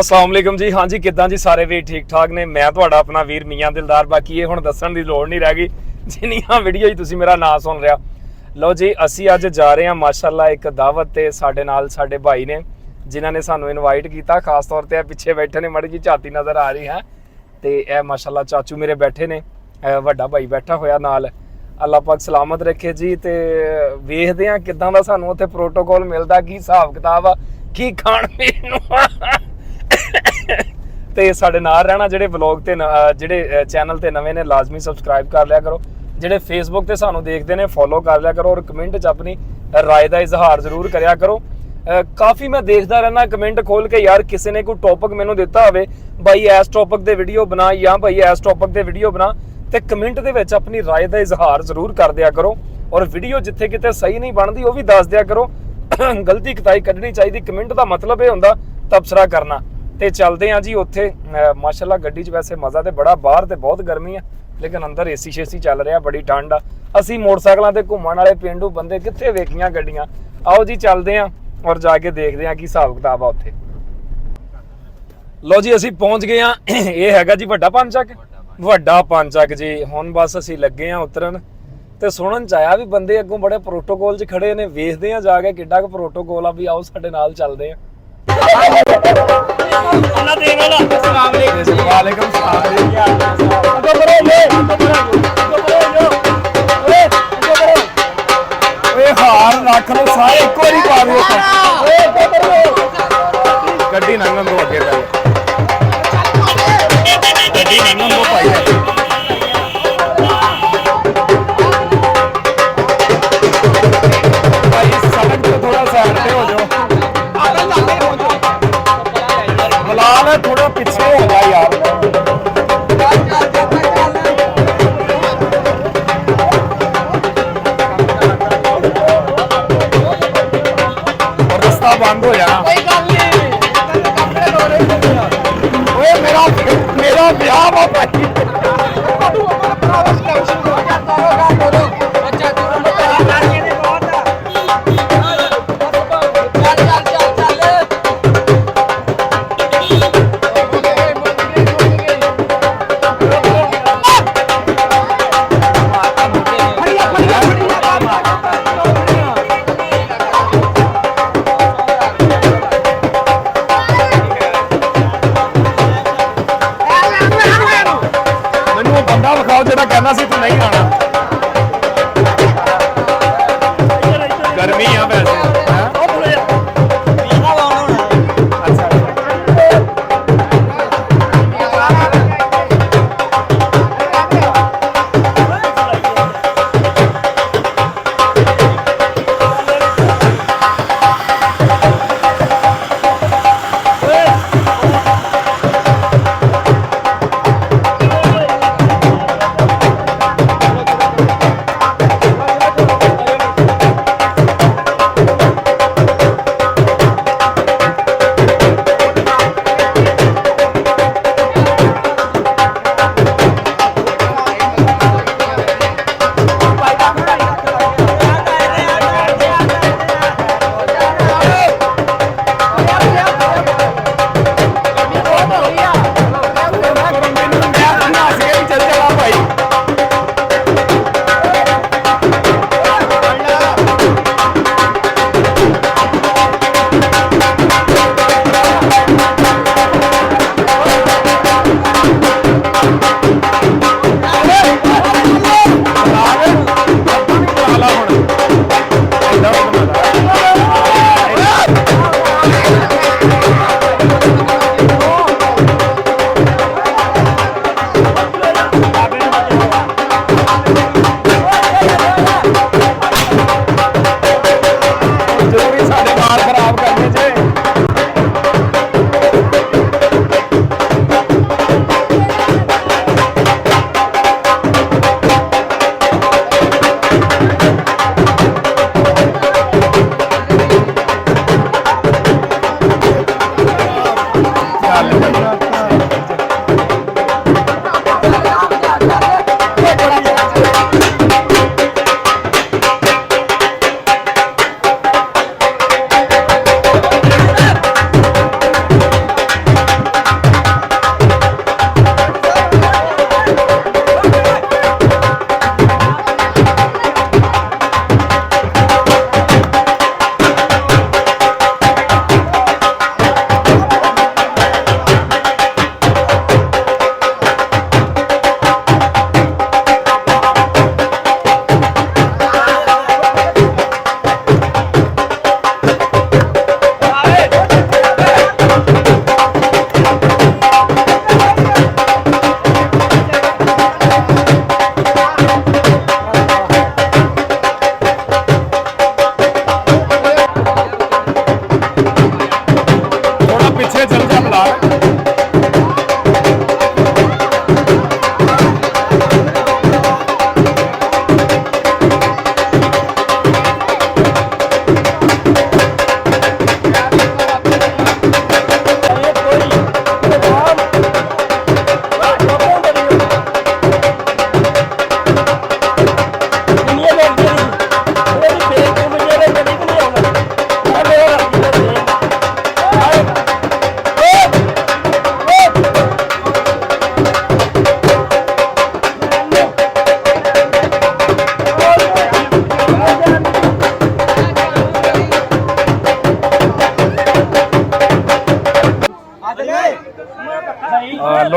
अस्सलाम वालेकुम जी। हाँ जी, किदां जी सारे भी ठीक ठाक ने। मैं तुहाडा अपना वीर मियाँ दिलदार। बाकी ये हुण दस्सण दी लोड़ नहीं रह गई जिन्नियां वीडियो ही तुसीं मेरा नाम सुन रहा। लो जी, असीं अज जा रहे हैं माशाअल्लाह एक दावत ते साडे नाल साडे भाई ने जिन्हां ने सानू इनवाइट किया। खास तौर पर पिछे बैठे ने, मड़ी जी झाती नज़र आ रही है। तो यह माशाअल्लाह चाचू मेरे बैठे ने, वड्डा भाई बैठा होया नाल। अल्लाह पाक सलामत रखे जी। तो वेखदे हां किदां दा सानू उत्थे प्रोटोकॉल मिलदा, की हिसाब किताब आ, की खाण पीण नूं ते साडे नाल रहना। जेडे व्लॉग ते जेडे चैनल ते नवे ने लाजमी सबसक्राइब कर लिया करो। जेडे फेसबुक ते सानू देखते हैं फॉलो कर लिया करो और कमेंट च अपनी राय का इजहार जरूर करिया करो। काफ़ी मैं देखता रहना कमेंट खोल के, यार किसी ने कोई टॉपिक मैनू दिता हो भाई इस टॉपिक के वीडियो बना या भाई इस टॉपिक के वीडियो बना, तो कमेंट के विच अपनी राय का इजहार जरूर कर दिया करो। और वीडियो जिथे किते सही नहीं बनती वह भी दस दिया करो। गलती कताई कढ़नी चाहिए। कमेंट का मतलब यह होंदा तबसरा करना। तो चलते हैं जी उत्थे। माशाअल्लाह गड्डी च वैसे मज़ा तो बड़ा, बाहर तो बहुत गर्मी है लेकिन अंदर एसी शेसी चल रहा, बड़ी ठंड आ। असी मोटरसाइकिलों से घूमने वाले पेंडू बंदे कित्थे वेखियां गड्डियां। आओ जी चलते हैं और जाके देखते हैं कि हिसाब किताब आ उत्थे। लो जी असी पहुँच गए हैं। ये हैगा जी वड्डा पंचक, वड्डा पंचक जी। हुण बस असी लगे हैं उतरन। तो सुनन च आया भी बंदे अगों बड़े प्रोटोकॉल च खड़े ने। वेखते हैं जाके किड्डा क प्रोटोकॉल आ। भी आओ साडे नाल चलते हैं। वालेकुम हार रख लो सारे एक बारी पा दो। गड्डी लंघन दो अगे, गड्डी लंघन दो भाई। भाई सड़क पे थोड़ा साइड पे हो जाओ। मलाल थोड़ा पीछे हो जाए यार। और रास्ता बंद हो जाना। मेरा ब्याह वा भाई। बंदा विखाओ जो कहना सी तू नहीं आना। गर्मी है वैसे।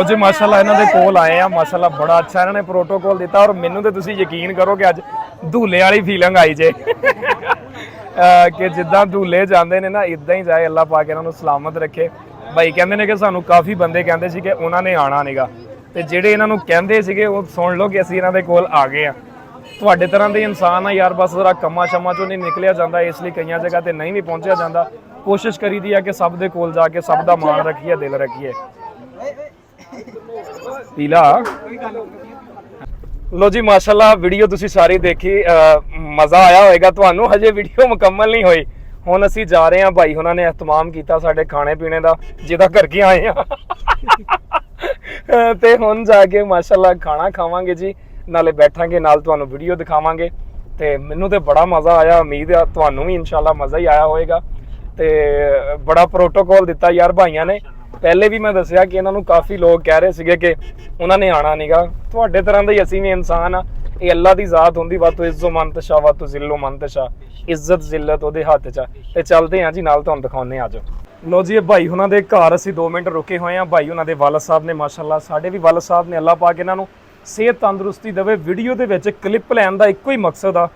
ਲਓ ਜੀ ਮਾਸ਼ਾਅੱਲਾ ਇਹਨਾਂ ਦੇ ਕੋਲ ਆਏ ਆ ਮਾਸ਼ਾਅੱਲਾ ਬੜਾ ਅੱਛਾ ਇਹਨਾਂ ਨੇ ਪ੍ਰੋਟੋਕੋਲ ਦਿੱਤਾ ਔਰ ਮੈਨੂੰ ਤੇ ਤੁਸੀਂ ਯਕੀਨ ਕਰੋ ਕਿ ਅੱਜ ਧੂਲੇ ਵਾਲੀ ਫੀਲਿੰਗ ਆਈ ਜੇ ਕਿ ਜਿੱਦਾਂ ਧੂਲੇ ਜਾਂਦੇ ਨੇ ਨਾ ਇਦਾਂ ਹੀ ਜਾਏ ਅੱਲਾਹ ਪਾਕ ਇਹਨਾਂ ਨੂੰ ਸਲਾਮਤ ਰੱਖੇ। ਭਾਈ ਕਹਿੰਦੇ ਨੇ ਕਿ ਸਾਨੂੰ ਕਾਫੀ ਬੰਦੇ ਕਹਿੰਦੇ ਸੀ ਕਿ ਉਹਨਾਂ ਨੇ ਆਣਾ ਨਹੀਂਗਾ ਤੇ ਜਿਹੜੇ ਇਹਨਾਂ ਨੂੰ ਕਹਿੰਦੇ ਸੀਗੇ ਉਹ ਸੁਣ ਲਓ ਕਿ ਅਸੀਂ ਇਹਨਾਂ ਦੇ ਕੋਲ ਆ ਗਏ ਆ। ਤੁਹਾਡੇ ਤਰ੍ਹਾਂ ਦੇ ਇਨਸਾਨ ਆ ਯਾਰ, ਬਸ ਜ਼ਰਾ ਕੰਮਾਂ ਸ਼ਮਾਂ ਚੋਂ ਨਹੀਂ ਨਿਕਲਿਆ ਜਾਂਦਾ, ਇਸ ਲਈ ਕਈਆਂ ਜਗ੍ਹਾ ਤੇ ਨਹੀਂ ਵੀ ਪਹੁੰਚਿਆ ਜਾਂਦਾ। ਕੋਸ਼ਿਸ਼ ਕਰੀਦੀ ਆ ਕਿ ਸਭ ਦੇ ਕੋਲ ਜਾ ਕੇ ਸਭ ਦਾ ਮਾਣ ਰੱਖੀਏ, ਦਿਲ ਰੱਖੀਏ। ਪੀਲਾ ਲੋ ਜੀ ਮਾਸ਼ਾਅੱਲਾ ਵੀਡੀਓ ਤੁਸੀਂ ਸਾਰੀ ਦੇਖੀ, ਮਜ਼ਾ ਆਇਆ ਹੋਵੇਗਾ ਤੁਹਾਨੂੰ। ਹਜੇ ਵੀਡੀਓ ਮੁਕੰਮਲ ਨਹੀਂ ਹੋਈ। ਹੁਣ ਅਸੀਂ ਜਾ ਰਹੇ ਹਾਂ, ਭਾਈ ਉਹਨਾਂ ਨੇ ਇhtਮਾਮ ਕੀਤਾ ਸਾਡੇ ਖਾਣੇ ਪੀਣੇ ਦਾ ਜਿਹਦਾ ਕਰਕੇ ਆਏ ਆ ਤੇ ਹੁਣ ਜਾ ਕੇ ਮਾਸ਼ਾਅੱਲਾ ਖਾਣਾ ਖਾਵਾਂਗੇ ਜੀ, ਨਾਲੇ ਬੈਠਾਂਗੇ, ਨਾਲ ਤੁਹਾਨੂੰ ਵੀਡੀਓ ਦਿਖਾਵਾਂਗੇ। ਤੇ ਮੈਨੂੰ ਤੇ ਬੜਾ ਮਜ਼ਾ ਆਇਆ, ਉਮੀਦ ਆ ਤੁਹਾਨੂੰ ਵੀ ਇਨਸ਼ਾਅੱਲਾ ਮਜ਼ਾ ਹੀ ਆਇਆ ਹੋਵੇਗਾ। ਤੇ ਬੜਾ ਪ੍ਰੋਟੋਕੋਲ ਦਿੱਤਾ ਯਾਰ ਭਾਈਆਂ ਨੇ। ਪਹਿਲੇ ਵੀ ਮੈਂ ਦੱਸਿਆ ਕਿ ਇਹਨਾਂ ਨੂੰ ਕਾਫੀ ਲੋਕ ਕਹਿ ਰਹੇ ਸੀਗੇ ਕਿ ਉਹਨਾਂ ਨੇ ਆਣਾ ਨਹੀਂਗਾ। ਤੁਹਾਡੇ ਤਰ੍ਹਾਂ ਦੇ ਹੀ ਅਸੀਂ ਵੀ ਇਨਸਾਨ ਆ, ਇਹ ਅੱਲਾ ਦੀ ਜ਼ਾਤ ਹੁੰਦੀ। ਵਾਤੋ ਇੱਜ਼ੋ ਮੰਤਸ਼ਾ ਵਾਤੋ ਜ਼ਿੱਲੋ ਮੰਤਸ਼ਾ, ਇੱਜ਼ਤ ਜ਼ਿੱਲਤ ਉਹਦੇ ਹੱਥ 'ਚ। ਤੇ ਚੱਲਦੇ ਹਾਂ ਜੀ, ਨਾਲ ਤੁਹਾਨੂੰ ਦਿਖਾਉਂਦੇ ਆ। ਆਜੋ ਲੋ ਜੀ, ਇਹ ਭਾਈ ਉਹਨਾਂ ਦੇ ਘਰ ਅਸੀਂ 2 ਮਿੰਟ ਰੁਕੇ ਹੋਏ ਆ। ਭਾਈ ਉਹਨਾਂ ਦੇ ਵਾਲਦ ਸਾਹਿਬ ਨੇ ਮਾਸ਼ਾਅੱਲਾ, ਸਾਡੇ ਵੀ ਵਾਲਦ ਸਾਹਿਬ ਨੇ, ਅੱਲਾਹ ਪਾਕ ਇਹਨਾਂ ਨੂੰ ਸਿਹਤ ਤੰਦਰੁਸਤੀ ਦੇਵੇ। ਵੀਡੀਓ ਦੇ ਵਿੱਚ ਕਲਿੱਪ ਲੈਣ ਦਾ ਇੱਕੋ ਹੀ ਮਕਸਦ ਆ,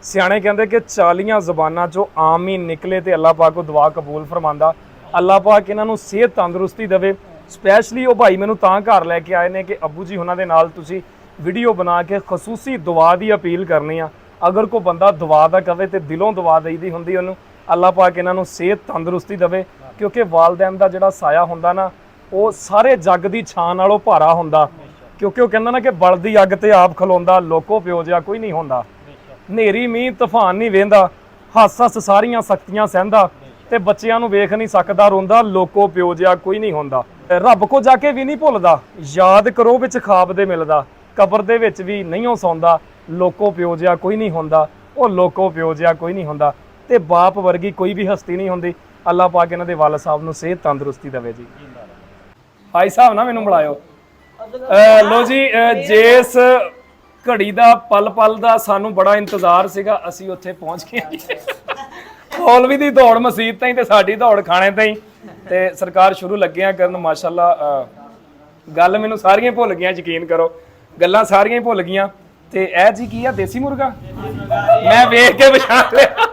ਸਿਆਣੇ ਕਹਿੰਦੇ ਕਿ 40 ਜ਼ਬਾਨਾਂ 'ਚੋਂ ਆਮੀਨ ਨਿਕਲੇ ਤੇ ਅੱਲਾਹ ਪਾਕ ਉਹ ਦੁਆ ਕਬੂਲ ਫਰਮਾਉਂਦਾ। ਅੱਲਾਹ ਪਾਕ ਇਹਨਾਂ ਨੂੰ ਸਿਹਤ ਤੰਦਰੁਸਤੀ ਦੇਵੇ। ਸਪੈਸ਼ਲੀ ਉਹ ਭਾਈ ਮੈਨੂੰ ਤਾਂ ਘਰ ਲੈ ਕੇ ਆਏ ਨੇ ਕਿ ਅੱਬੂ ਜੀ ਉਹਨਾਂ ਦੇ ਨਾਲ ਤੁਸੀਂ ਵੀਡੀਓ ਬਣਾ ਕੇ ਖਸੂਸੀ ਦੁਆ ਦੀ ਅਪੀਲ ਕਰਨੀ ਆ। ਅਗਰ ਕੋਈ ਬੰਦਾ ਦੁਆ ਦਾ ਕਵੇ ਤੇ ਦਿਲੋਂ ਦੁਆ ਦੇਈਦੀ ਹੁੰਦੀ ਉਹਨੂੰ। ਅੱਲਾਹ ਪਾਕ ਇਹਨਾਂ ਨੂੰ ਸਿਹਤ ਤੰਦਰੁਸਤੀ ਦੇਵੇ, ਕਿਉਂਕਿ ਵਾਲਦੈਨ ਦਾ ਜਿਹੜਾ ਸਾਇਆ ਹੁੰਦਾ ਨਾ ਉਹ ਸਾਰੇ ਜੱਗ ਦੀ ਛਾਂ ਨਾਲੋਂ ਭਾਰਾ ਹੁੰਦਾ। ਕਿਉਂਕਿ ਉਹ ਕਹਿੰਦਾ ਨਾ ਕਿ ਬਲਦੀ ਅੱਗ ਤੇ ਆਪ ਖਲੋਂਦਾ, ਲੋਕੋ ਪਿਓ ਜਿਹਾ ਕੋਈ ਨਹੀਂ ਹੁੰਦਾ। ਹਨੇਰੀ ਮੀਂਹ ਤੂਫਾਨ ਨਹੀਂ ਵੇਂਦਾ, ਹੱਸ ਸਾਰੀਆਂ ਸਖਤੀਆਂ ਸਹਿੰਦਾ, ਤੇ ਬੱਚਿਆਂ ਨੂੰ ਵੇਖ ਨਹੀਂ ਸਕਦਾ ਰੋਂਦਾ, ਲੋਕੋ ਪਿਓ ਜਿਹਾ ਕੋਈ ਨਹੀਂ ਹੁੰਦਾ। ਰੱਬ ਕੋ ਜਾ ਕੇ ਵੀ ਨਹੀਂ ਭੁੱਲਦਾ, ਯਾਦ ਕਰੋ ਵਿੱਚ ਖਾਬ ਦੇ ਮਿਲਦਾ, ਕਬਰ ਦੇ ਵਿੱਚ ਵੀ ਨਹੀਂ ਸੌਂਦਾ, ਲੋਕੋ ਪਿਓ ਜਿਹਾ ਕੋਈ ਨਹੀਂ ਹੁੰਦਾ, ਉਹ ਲੋਕੋ ਪਿਓ ਜਿਹਾ ਕੋਈ ਨਹੀਂ ਹੁੰਦਾ। ਤੇ ਬਾਪ ਵਰਗੀ ਕੋਈ ਵੀ ਹਸਤੀ ਨਹੀਂ ਹੁੰਦੀ। ਅੱਲਾਹ ਪਾਕ ਇਹਨਾਂ ਦੇ ਵਾਲਦ ਸਾਹਿਬ ਨੂੰ ਸਿਹਤ ਤੰਦਰੁਸਤੀ ਦੇਵੇ ਜੀ। ਭਾਈ ਸਾਹਿਬ ਨਾ ਮੈਨੂੰ ਬੁਲਾਇਓ। ਲੋ ਜੀ, ਜਿਸ ਘੜੀ ਦਾ ਪਲ ਪਲ ਦਾ ਸਾਨੂੰ ਬੜਾ ਇੰਤਜ਼ਾਰ ਸੀਗਾ, ਅਸੀਂ ਉੱਥੇ ਪਹੁੰਚ ਗਏ। ਮੌਲਵੀ ਦੀ ਦੌੜ ਮਸਜਿਦ ਤਾਈਂ ਤੇ ਸਾਡੀ ਦੌੜ ਖਾਣੇ ਤਾਈਂ। ਤੇ ਸਰਕਾਰ ਸ਼ੁਰੂ ਲੱਗਿਆ ਕਰਨ ਮਾਸ਼ਾਅੱਲਾ। ਗੱਲ ਮੈਨੂੰ ਸਾਰੀਆਂ ਭੁੱਲ ਗਈਆਂ, ਯਕੀਨ ਕਰੋ, ਗੱਲਾਂ ਸਾਰੀਆਂ ਹੀ ਭੁੱਲ ਗਈਆਂ। ਤੇ ਇਹ ਜੀ ਕੀ ਆ, ਦੇਸੀ ਮੁਰਗਾ ਮੈਂ ਵੇਖ ਕੇ ਪਛਾਣ ਲਿਆ।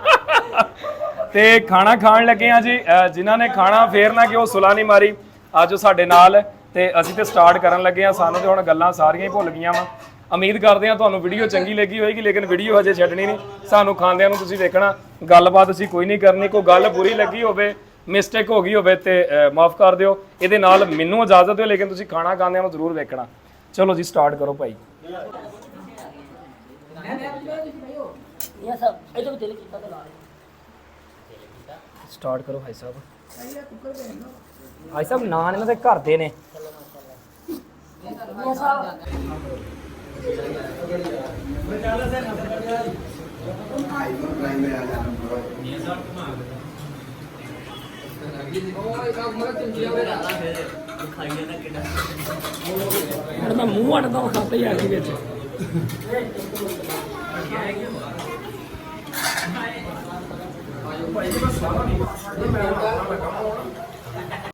ਤੇ ਖਾਣਾ ਖਾਣ ਲੱਗੇ ਆ ਜੀ। ਜਿਨ੍ਹਾਂ ਨੇ ਖਾਣਾ ਫੇਰ ਨਾ ਕਿ ਉਹ ਸੁਲਾ ਨਹੀਂ ਮਾਰੀ, ਅੱਜ ਉਹ ਸਾਡੇ ਨਾਲ। ਤੇ ਅਸੀਂ ਤੇ ਸਟਾਰਟ ਕਰਨ ਲੱਗੇ ਆ। ਸਾਨੂੰ ਤੇ ਹੁਣ ਗੱਲਾਂ ਸਾਰੀਆਂ ਹੀ ਭੁੱਲ ਗਈਆਂ ਵਾ। ਉਮੀਦ ਕਰਦੇ ਆ ਤੁਹਾਨੂੰ ਵੀਡੀਓ ਚੰਗੀ ਲੱਗੀ ਹੋਏਗੀ, ਲੇਕਿਨ ਵੀਡੀਓ ਹਜੇ ਛੱਡਣੀ ਨਹੀਂ। ਸਾਨੂੰ ਖਾਂਦਿਆਂ ਨੂੰ ਤੁਸੀਂ ਵੇਖਣਾ, ਗੱਲਬਾਤ ਅਸੀਂ ਕੋਈ ਨਹੀਂ ਕਰਨੀ। ਕੋਈ ਗੱਲ ਬੁਰੀ ਲੱਗੀ ਹੋਵੇ, ਮਿਸਟੇਕ ਹੋ ਗਈ ਹੋਵੇ ਤੇ ਮਾਫ ਕਰ ਦਿਓ। ਇਹਦੇ ਨਾਲ ਮੈਨੂੰ ਇਜਾਜ਼ਤ ਦਿਓ, ਲੇਕਿਨ ਤੁਸੀਂ ਖਾਣਾ ਖਾਂਦਿਆਂ ਨੂੰ ਜ਼ਰੂਰ ਵੇਖਣਾ। ਚਲੋ ਜੀ, ਸਟਾਰਟ ਕਰੋ ਭਾਈ। ਸਟਾਰਟ ਕਰੋ ਭਾਈ ਸਾਹਿਬ। ਭਾਈ ਸਾਹਿਬ ਨਾਨ ਇਹਨਾਂ ਦੇ ਘਰ ਦੇ ਨੇ। ਮੈਂ ਮੂੰਹ ਅੜਦਾ ਖਾਤੇ ਯਾਰ ਦੇ ਵਿੱਚ। ਭਾਈ ਜੀ ਬਸ ਸਾਰਾ ਨਹੀਂ